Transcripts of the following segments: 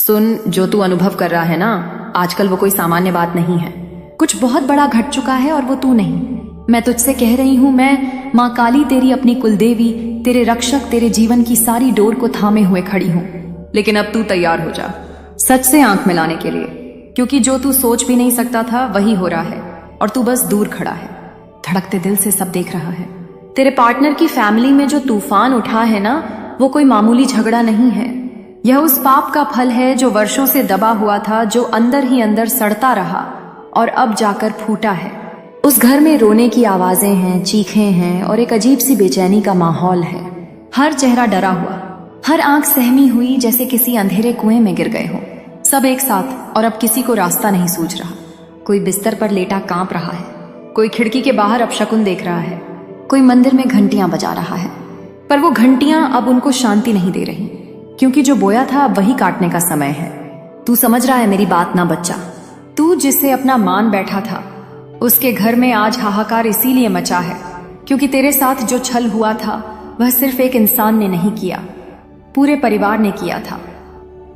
सुन, जो तू अनुभव कर रहा है ना आजकल, वो कोई सामान्य बात नहीं है। कुछ बहुत बड़ा घट चुका है और वो तू नहीं। मैं तुझसे कह रही हूँ, मैं माँ काली, तेरी अपनी कुलदेवी, तेरे रक्षक, तेरे जीवन की सारी डोर को थामे हुए खड़ी हूँ। लेकिन अब तू तैयार हो जा सच से आंख मिलाने के लिए, क्योंकि जो तू सोच भी नहीं सकता था वही हो रहा है और तू बस दूर खड़ा है, धड़कते दिल से सब देख रहा है। तेरे पार्टनर की फैमिली में जो तूफान उठा है ना, वो कोई मामूली झगड़ा नहीं है। यह उस पाप का फल है जो वर्षों से दबा हुआ था, जो अंदर ही अंदर सड़ता रहा और अब जाकर फूटा है। उस घर में रोने की आवाजें हैं, चीखें हैं और एक अजीब सी बेचैनी का माहौल है। हर चेहरा डरा हुआ, हर आंख सहमी हुई, जैसे किसी अंधेरे कुएं में गिर गए हो। सब एक साथ और अब किसी को रास्ता नहीं सूझ रहा। कोई बिस्तर पर लेटा कांप रहा है, कोई खिड़की के बाहर अपशकुन देख रहा है, कोई मंदिर में घंटियां बजा रहा है। पर वो घंटियां अब उनको शांति नहीं दे रही, क्योंकि जो बोया था अब वही काटने का समय है। तू समझ रहा है मेरी बात ना बच्चा? तू जिससे अपना मान बैठा था, उसके घर में आज हाहाकार इसीलिए मचा है क्योंकि तेरे साथ जो छल हुआ था वह सिर्फ एक इंसान ने नहीं किया, पूरे परिवार ने किया था।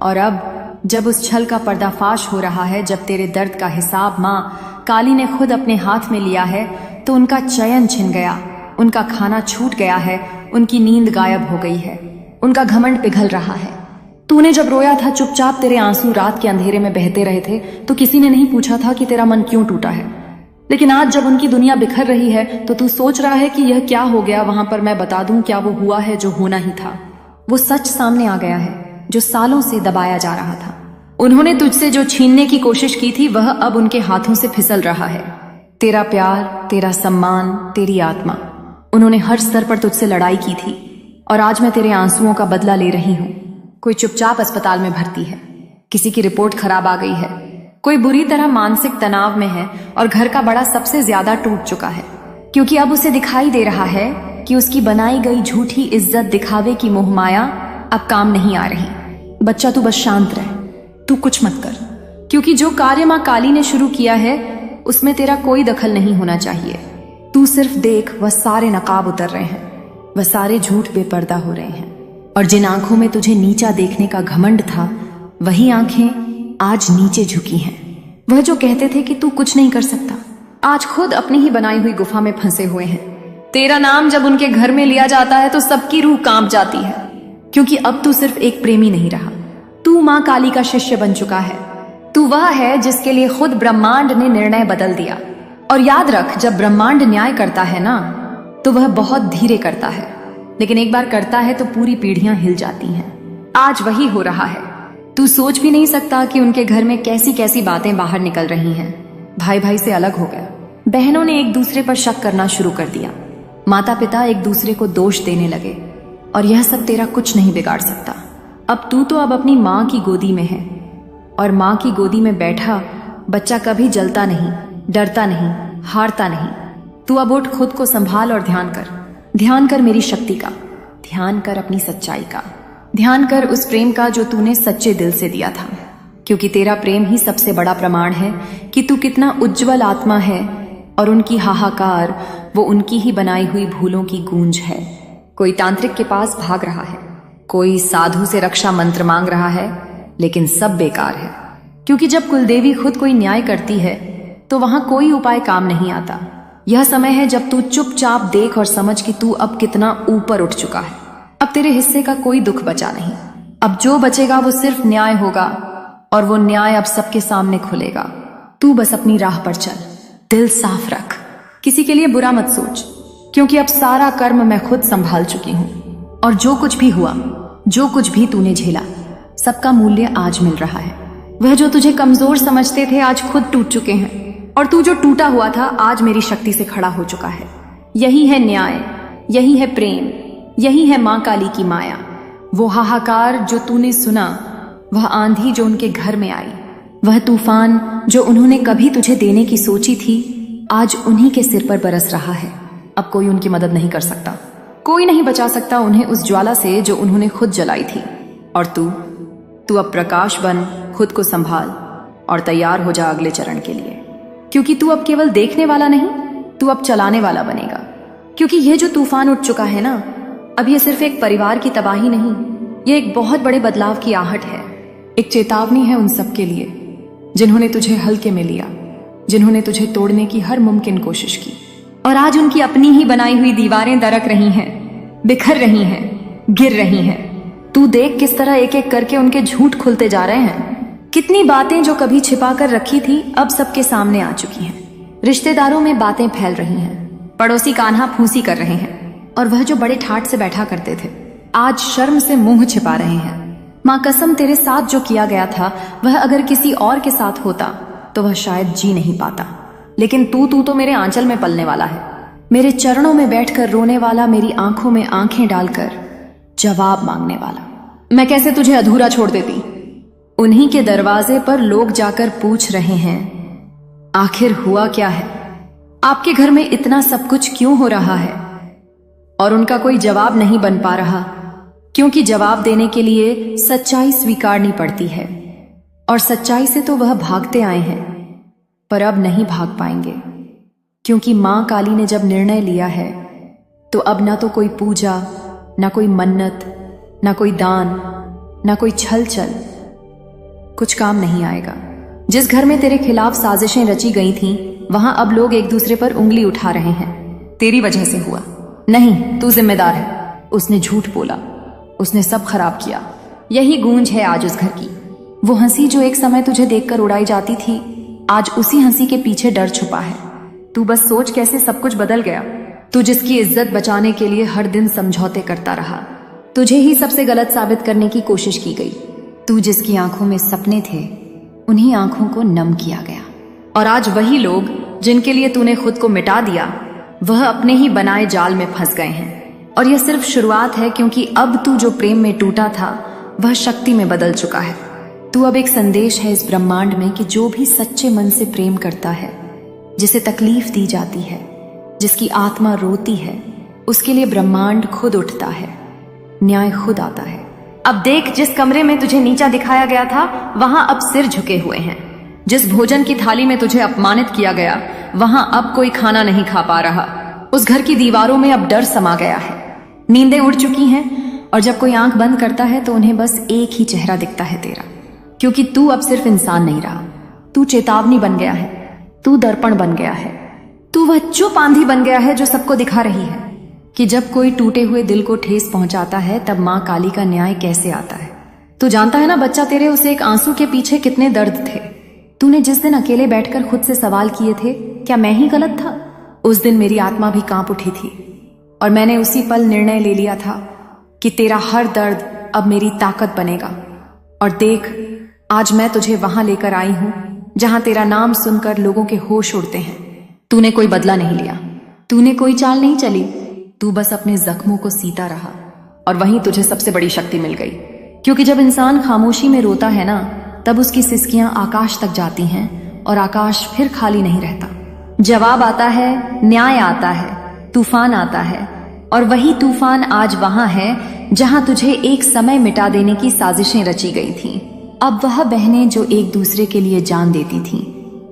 और अब जब उस छल का पर्दाफाश हो रहा है, जब तेरे दर्द का हिसाब माँ काली ने खुद अपने हाथ में लिया है, तो उनका चयन छिन गया, उनका खाना छूट गया है, उनकी नींद गायब हो गई है, उनका घमंड पिघल रहा है। तूने जब रोया था चुपचाप, तेरे आंसू रात के अंधेरे में बहते रहे थे, तो किसी ने नहीं पूछा था कि तेरा मन क्यों टूटा है। लेकिन आज जब उनकी दुनिया बिखर रही है तो तू सोच रहा है कि यह क्या हो गया। वहां पर मैं बता दूं, क्या वो हुआ है जो होना ही था। वो सच सामने आ गया है जो सालों से दबाया जा रहा था। उन्होंने तुझसे जो छीनने की कोशिश की थी वह अब उनके हाथों से फिसल रहा है। तेरा प्यार, तेरा सम्मान, तेरी आत्मा। उन्होंने हर स्तर पर तुझसे लड़ाई की थी और आज मैं तेरे आंसुओं का बदला ले रही हूँ। कोई चुपचाप अस्पताल में भर्ती है, किसी की रिपोर्ट खराब आ गई है, कोई बुरी तरह मानसिक तनाव में है और घर का बड़ा सबसे ज्यादा टूट चुका है, क्योंकि अब उसे दिखाई दे रहा है कि उसकी बनाई गई झूठी इज्जत, दिखावे की मोहमाया अब काम नहीं आ रही। बच्चा, तू बस शांत रह, तू कुछ मत कर, क्योंकि जो कार्य माँ काली ने शुरू किया है उसमें तेरा कोई दखल नहीं होना चाहिए। तू सिर्फ देख, वह सारे नकाब उतर रहे हैं, वह सारे झूठ बेपर्दा हो रहे हैं, और जिन आंखों में तुझे नीचा देखने का घमंड था वही आंखें आज नीचे झुकी हैं। वह जो कहते थे कि तू कुछ नहीं कर सकता, आज खुद अपनी ही बनाई हुई गुफा में फंसे हुए हैं। तेरा नाम जब उनके घर में लिया जाता है तो सबकी रूह कांप जाती है, क्योंकि अब तू सिर्फ एक प्रेमी नहीं रहा, तू माँ काली का शिष्य बन चुका है। तू वह है जिसके लिए खुद ब्रह्मांड ने निर्णय बदल दिया। और याद रख, जब ब्रह्मांड न्याय करता है ना, तो वह बहुत धीरे करता है, लेकिन एक बार करता है तो पूरी पीढ़ियां हिल जाती हैं। आज वही हो रहा है। तू सोच भी नहीं सकता कि उनके घर में कैसी कैसी बातें बाहर निकल रही हैं। भाई भाई से अलग हो गया, बहनों ने एक दूसरे पर शक करना शुरू कर दिया, माता पिता एक दूसरे को दोष देने लगे, और यह सब तेरा कुछ नहीं बिगाड़ सकता। अब तू तो अब अपनी माँ की गोदी में है, और माँ की गोदी में बैठा बच्चा कभी जलता नहीं, डरता नहीं, हारता नहीं। तू अब उठ, खुद को संभाल और ध्यान कर मेरी शक्ति का, ध्यान कर अपनी सच्चाई का, ध्यान कर उस प्रेम का जो तूने सच्चे दिल से दिया था, क्योंकि तेरा प्रेम ही सबसे बड़ा प्रमाण है कि तू कितना उज्जवल आत्मा है, और उनकी हाहाकार वो उनकी ही बनाई हुई भूलों की गूंज है। कोई तांत्रिक के पास भाग रहा है, कोई साधु से रक्षा मंत्र मांग रहा है, लेकिन सब बेकार है, क्योंकि जब कुलदेवी खुद कोई न्याय करती है तो वहां कोई उपाय काम नहीं आता। यह समय है जब तू चुपचाप देख और समझ कि तू अब कितना ऊपर उठ चुका है। अब तेरे हिस्से का कोई दुख बचा नहीं। अब जो बचेगा वो सिर्फ न्याय होगा, और वो न्याय अब सबके सामने खुलेगा। तू बस अपनी राह पर चल, दिल साफ रख, किसी के लिए बुरा मत सोच, क्योंकि अब सारा कर्म मैं खुद संभाल चुकी हूं, और जो कुछ भी हुआ, जो कुछ भी तूने झेला, सबका मूल्य आज मिल रहा है। वह जो तुझे कमजोर समझते थे आज खुद टूट चुके हैं, और तू जो टूटा हुआ था आज मेरी शक्ति से खड़ा हो चुका है। यही है न्याय, यही है प्रेम, यही है माँ काली की माया। वो हाहाकार जो तूने सुना, वह आंधी जो उनके घर में आई, वह तूफान जो उन्होंने कभी तुझे देने की सोची थी, आज उन्हीं के सिर पर बरस रहा है। अब कोई उनकी मदद नहीं कर सकता, कोई नहीं बचा सकता उन्हें उस ज्वाला से जो उन्होंने खुद जलाई थी। और तू अब प्रकाश बन, खुद को संभाल और तैयार हो जा अगले चरण के लिए, क्योंकि तू अब केवल देखने वाला नहीं, तू अब चलाने वाला बनेगा। क्योंकि यह जो तूफान उठ चुका है ना, अब यह सिर्फ एक परिवार की तबाही नहीं, यह एक बहुत बड़े बदलाव की आहट है। एक चेतावनी है उन सब के लिए जिन्होंने तुझे हल्के में लिया, जिन्होंने तुझे तोड़ने की हर मुमकिन कोशिश की, और आज उनकी अपनी ही बनाई हुई दीवारें दरक रही हैं, बिखर रही हैं, गिर रही हैं। तू देख किस तरह एक एक करके उनके झूठ खुलते जा रहे हैं। कितनी बातें जो कभी छिपा कर रखी थी अब सबके सामने आ चुकी हैं। रिश्तेदारों में बातें फैल रही हैं, पड़ोसी कान्हा फूंसी कर रहे हैं, और वह जो बड़े ठाठ से बैठा करते थे आज शर्म से मुंह छिपा रहे हैं। माँ कसम, तेरे साथ जो किया गया था वह अगर किसी और के साथ होता तो वह शायद जी नहीं पाता, लेकिन तू तो मेरे आंचल में पलने वाला है, मेरे चरणों में बैठकर रोने वाला, मेरी आंखों में आंखें डालकर जवाब मांगने वाला। मैं कैसे तुझे अधूरा छोड़ देती। उन्हीं के दरवाजे पर लोग जाकर पूछ रहे हैं, आखिर हुआ क्या है, आपके घर में इतना सब कुछ क्यों हो रहा है। और उनका कोई जवाब नहीं बन पा रहा, क्योंकि जवाब देने के लिए सच्चाई स्वीकारनी पड़ती है, और सच्चाई से तो वह भागते आए हैं, पर अब नहीं भाग पाएंगे, क्योंकि मां काली ने जब निर्णय लिया है तो अब ना तो कोई पूजा, ना कोई मन्नत, ना कोई दान, ना कोई छल चल, कुछ काम नहीं आएगा। जिस घर में तेरे खिलाफ साजिशें रची गई थीं, वहां अब लोग एक दूसरे पर उंगली उठा रहे हैं। तेरी वजह से हुआ। नहीं, तू जिम्मेदार है। उसने झूठ बोला, उसने सब खराब किया। यही गूंज है आज उस घर की। वो हंसी जो एक समय तुझे देखकर उड़ाई जाती थी, आज उसी हंसी के पीछे डर छुपा है। तू बस सोच कैसे सब कुछ बदल गया। तू जिसकी इज्जत बचाने के लिए हर दिन समझौते करता रहा, तुझे ही सबसे गलत साबित करने की कोशिश की गई। तू जिसकी आंखों में सपने थे, उन्हीं आंखों को नम किया गया। और आज वही लोग जिनके लिए तूने खुद को मिटा दिया, वह अपने ही बनाए जाल में फंस गए हैं। और यह सिर्फ शुरुआत है, क्योंकि अब तू जो प्रेम में टूटा था वह शक्ति में बदल चुका है। तू अब एक संदेश है इस ब्रह्मांड में कि जो भी सच्चे मन से प्रेम करता है, जिसे तकलीफ दी जाती है, जिसकी आत्मा रोती है, उसके लिए ब्रह्मांड खुद उठता है, न्याय खुद आता है। अब देख, जिस कमरे में तुझे नीचा दिखाया गया था वहां अब सिर झुके हुए हैं। जिस भोजन की थाली में तुझे अपमानित किया गया, वहां अब कोई खाना नहीं खा पा रहा। उस घर की दीवारों में अब डर समा गया है, नींदें उड़ चुकी हैं, और जब कोई आंख बंद करता है तो उन्हें बस एक ही चेहरा दिखता है तेरा। क्योंकि तू अब सिर्फ इंसान नहीं रहा, तू चेतावनी बन गया है, तू दर्पण बन गया है, तू वह चुप आंधी बन गया है जो सबको दिखा रही है कि जब कोई टूटे हुए दिल को ठेस पहुंचाता है तब मां काली का न्याय कैसे आता है। तू जानता है ना बच्चा, तेरे उस एक आंसू के पीछे कितने दर्द थे। तूने जिस दिन अकेले बैठकर खुद से सवाल किए थे, क्या मैं ही गलत था, उस दिन मेरी आत्मा भी कांप उठी थी, और मैंने उसी पल निर्णय ले लिया था कि तेरा हर दर्द अब मेरी ताकत बनेगा। और देख, आज मैं तुझे वहां लेकर आई हूं जहां तेरा नाम सुनकर लोगों के होश उड़ते हैं। तूने कोई बदला नहीं लिया, तूने कोई चाल नहीं चली, तू बस अपने जख्मों को सीता रहा, और वहीं तुझे सबसे बड़ी शक्ति मिल गई। क्योंकि जब इंसान खामोशी में रोता है ना, तब उसकी सिसकियां आकाश तक जाती हैं, और आकाश फिर खाली नहीं रहता। जवाब आता है, न्याय आता है, तूफान आता है, और वही तूफान आज वहां है जहां तुझे एक समय मिटा देने की साजिशें रची गई थीं। अब वह बहनें जो एक दूसरे के लिए जान देती थीं,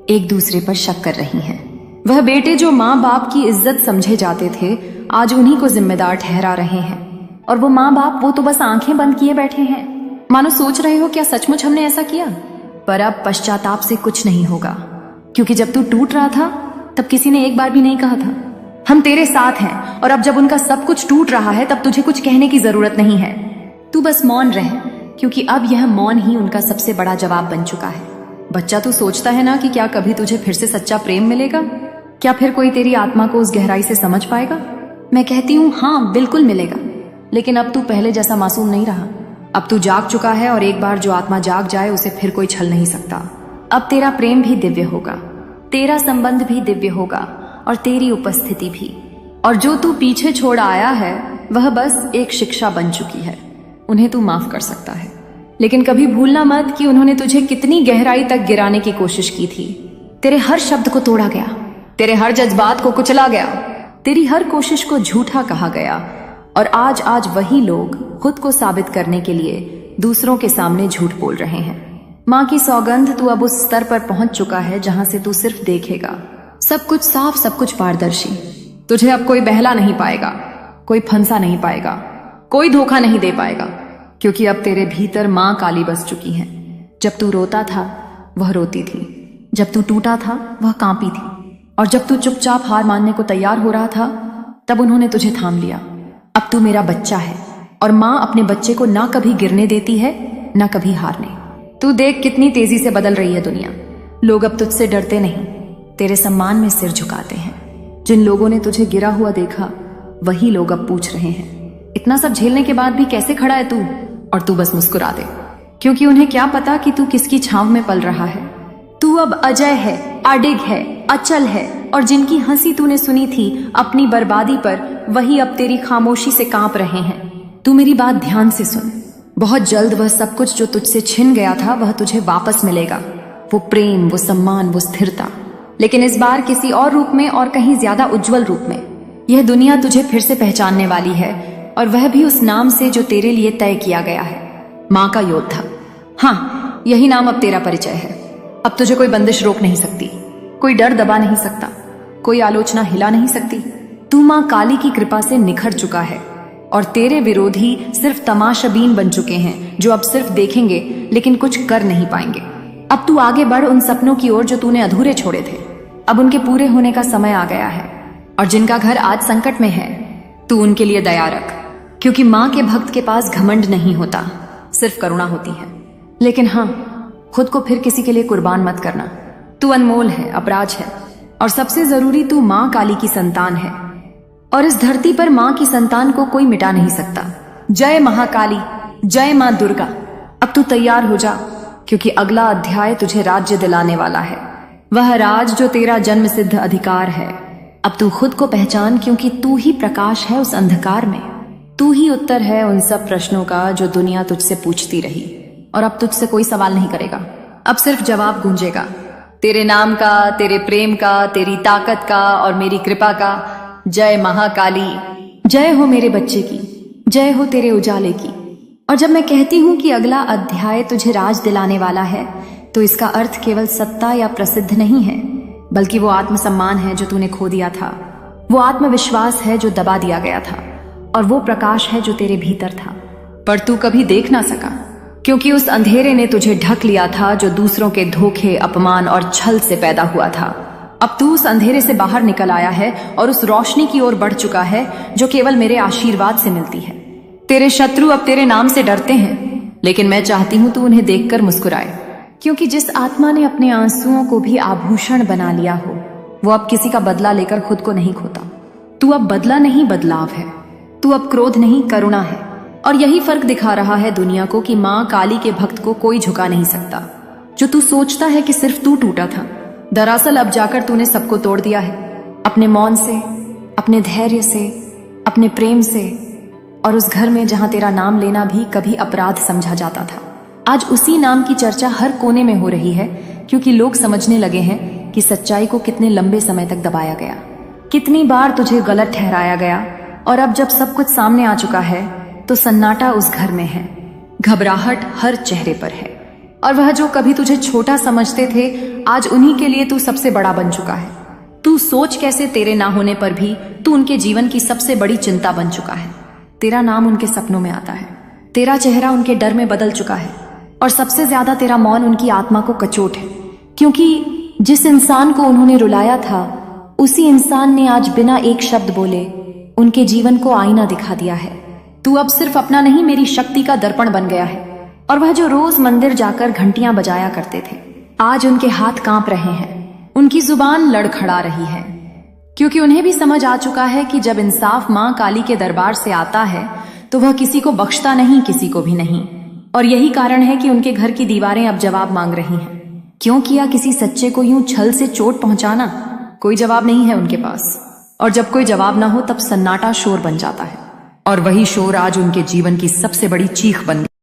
एक दूसरे पर शक कर रही हैं। वह बेटे जो माँ बाप की इज्जत समझे जाते थे, आज उन्हीं को जिम्मेदार ठहरा रहे हैं। और वो माँ बाप, वो तो बस आंखें बंद किए बैठे हैं, मानो सोच रहे हो क्या सचमुच हमने ऐसा किया। पर अब पश्चाताप से कुछ नहीं होगा, क्योंकि जब तू टूट रहा था तब किसी ने एक बार भी नहीं कहा था हम तेरे साथ हैं। और अब जब उनका सब कुछ टूट रहा है तब तुझे कुछ कहने की जरूरत नहीं है। तू बस मौन रह, क्योंकि अब यह मौन ही उनका सबसे बड़ा जवाब बन चुका है। बच्चा, तू सोचता है ना कि क्या कभी तुझे फिर से सच्चा प्रेम मिलेगा, क्या फिर कोई तेरी आत्मा को उस गहराई से समझ पाएगा। मैं कहती हूँ हाँ, बिल्कुल मिलेगा, लेकिन अब तू पहले जैसा मासूम नहीं रहा। अब तू जाग चुका है, और एक बार जो आत्मा जाग जाए उसे फिर कोई छल नहीं सकता। अब तेरा प्रेम भी दिव्य होगा, तेरा संबंध भी दिव्य होगा, और तेरी उपस्थिति भी। और जो तू पीछे छोड़ आया है वह बस एक शिक्षा बन चुकी है। उन्हें तू माफ कर सकता है, लेकिन कभी भूलना मत कि उन्होंने तुझे कितनी गहराई तक गिराने की कोशिश की थी। तेरे हर शब्द को तोड़ा गया, तेरे हर जज्बात को कुचला गया, तेरी हर कोशिश को झूठा कहा गया। और आज वही लोग खुद को साबित करने के लिए दूसरों के सामने झूठ बोल रहे हैं। माँ की सौगंध, तू अब उस स्तर पर पहुंच चुका है जहां से तू सिर्फ देखेगा, सब कुछ साफ, सब कुछ पारदर्शी। तुझे अब कोई बहला नहीं पाएगा, कोई फंसा नहीं पाएगा, कोई धोखा नहीं दे पाएगा, क्योंकि अब तेरे भीतर माँ काली बस चुकी है। जब तू रोता था वह रोती थी, जब तू टूटा था वह कांपी थी, और जब तू चुपचाप हार मानने को तैयार हो रहा था तब उन्होंने तुझे थाम लिया। अब तू मेरा बच्चा है और माँ अपने बच्चे को ना कभी गिरने देती है ना कभी हारने। तू देख कितनी तेजी से बदल रही है दुनिया। लोग अब तुझसे डरते नहीं, तेरे सम्मान में सिर झुकाते हैं। जिन लोगों ने तुझे गिरा हुआ देखा वही लोग अब पूछ रहे हैं, इतना सब झेलने के बाद भी कैसे खड़ा है तू? और तू बस मुस्कुरा दे, क्योंकि उन्हें क्या पता कि तू किसकी छांव में पल रहा है। तू अब अजय है, अडिग है, अचल है, और जिनकी हंसी तूने सुनी थी अपनी बर्बादी पर, वही अब तेरी खामोशी से कांप रहे हैं। तू मेरी बात ध्यान से सुन। बहुत जल्द वह सब कुछ जो तुझसे छिन गया था वह तुझे वापस मिलेगा। वो प्रेम, वो सम्मान, वो स्थिरता, लेकिन इस बार किसी और रूप में और कहीं ज्यादा उज्जवल रूप में। यह दुनिया तुझे फिर से पहचानने वाली है, और वह भी उस नाम से जो तेरे लिए तय किया गया है, माँ का योद्धा। हाँ, यही नाम अब तेरा परिचय है। अब तुझे कोई बंदिश रोक नहीं सकती, कोई डर दबा नहीं सकता, कोई आलोचना हिला नहीं सकती। तू माँ काली की कृपा से निखर चुका है, और तेरे विरोधी सिर्फ तमाशाबीन बन चुके हैं, जो अब सिर्फ देखेंगे लेकिन कुछ कर नहीं पाएंगे। अब तू आगे बढ़ उन सपनों की ओर जो तूने अधूरे छोड़े थे। अब उनके पूरे होने का समय आ गया है, और जिनका घर आज संकट में है तू उनके लिए दया रख, क्योंकि माँ के भक्त के पास घमंड नहीं होता, सिर्फ करुणा होती है। लेकिन हाँ, खुद को फिर किसी के लिए कुर्बान मत करना। तू अनमोल है, अपराज है, और सबसे जरूरी तू माँ काली की संतान है, और इस धरती पर माँ की संतान को कोई मिटा नहीं सकता। जय महाकाली, जय माँ दुर्गा। अब तू तैयार हो जा, क्योंकि अगला अध्याय तुझे राज्य दिलाने वाला है, वह राज जो तेरा जन्म सिद्ध अधिकार है। अब तू खुद को पहचान, क्योंकि तू ही प्रकाश है उस अंधकार में। तू ही उत्तर है उन सब प्रश्नों का जो दुनिया तुझसे पूछती रही, और अब तुझसे कोई सवाल नहीं करेगा। अब सिर्फ जवाब गूंजेगा, तेरे नाम का, तेरे प्रेम का, तेरी ताकत का और मेरी कृपा का। जय महाकाली। जय हो मेरे बच्चे की, जय हो तेरे उजाले की। और जब मैं कहती हूँ कि अगला अध्याय तुझे राज दिलाने वाला है, तो इसका अर्थ केवल सत्ता या प्रसिद्ध नहीं है, बल्कि वो आत्मसम्मान है जो तूने खो दिया था, वो आत्मविश्वास है जो दबा दिया गया था, और वो प्रकाश है जो तेरे भीतर था पर तू कभी देख ना सका, क्योंकि उस अंधेरे ने तुझे ढक लिया था जो दूसरों के धोखे, अपमान और छल से पैदा हुआ था। अब तू उस अंधेरे से बाहर निकल आया है और उस रोशनी की ओर बढ़ चुका है जो केवल मेरे आशीर्वाद से मिलती है। तेरे शत्रु अब तेरे नाम से डरते हैं, लेकिन मैं चाहती हूं तू उन्हें देखकर मुस्कुराए, क्योंकि जिस आत्मा ने अपने आंसुओं को भी आभूषण बना लिया हो, वो अब किसी का बदला लेकर खुद को नहीं खोता। तू अब बदला नहीं, बदलाव है। तू अब क्रोध नहीं, करुणा है। और यही फर्क दिखा रहा है दुनिया को कि माँ काली के भक्त को कोई झुका नहीं सकता। जो तू सोचता है कि सिर्फ तू टूटा था, दरअसल अब जाकर तूने सबको तोड़ दिया है, अपने मौन से, अपने धैर्य से, अपने प्रेम से, और उस घर में जहां तेरा नाम लेना भी कभी अपराध समझा जाता था। आज उसी नाम की चर्चा हर कोने में हो रही है, क्योंकि लोग समझने लगे हैं कि सच्चाई को कितने लंबे समय तक दबाया गया, कितनी बार तुझे गलत ठहराया गया, और अब जब सब कुछ सामने आ चुका है तो सन्नाटा उस घर में है, घबराहट हर चेहरे पर है, और वह जो कभी तुझे छोटा समझते थे आज उन्हीं के लिए तू सबसे बड़ा बन चुका है। तू सोच कैसे तेरे ना होने पर भी तू उनके जीवन की सबसे बड़ी चिंता बन चुका है। तेरा नाम उनके सपनों में आता है, तेरा चेहरा उनके डर में बदल चुका है, और सबसे ज्यादा तेरा मौन उनकी आत्मा को कचोट है, क्योंकि जिस इंसान को उन्होंने रुलाया था उसी इंसान ने आज बिना एक शब्द बोले उनके जीवन को आईना दिखा दिया है। तू अब सिर्फ अपना नहीं, मेरी शक्ति का दर्पण बन गया है, और वह जो रोज मंदिर जाकर घंटियां बजाया करते थे, आज उनके हाथ कांप रहे हैं, उनकी जुबान लड़खड़ा रही है, क्योंकि उन्हें भी समझ आ चुका है कि जब इंसाफ माँ काली के दरबार से आता है तो वह किसी को बख्शता नहीं, किसी को भी नहीं। और यही कारण है कि उनके घर की दीवारें अब जवाब मांग रही हैं। क्यों किया किसी सच्चे को यूं छल से चोट पहुंचाना? कोई जवाब नहीं है उनके पास, और जब कोई जवाब ना हो तब सन्नाटा शोर बन जाता है, और वही शोर आज उनके जीवन की सबसे बड़ी चीख बन गई।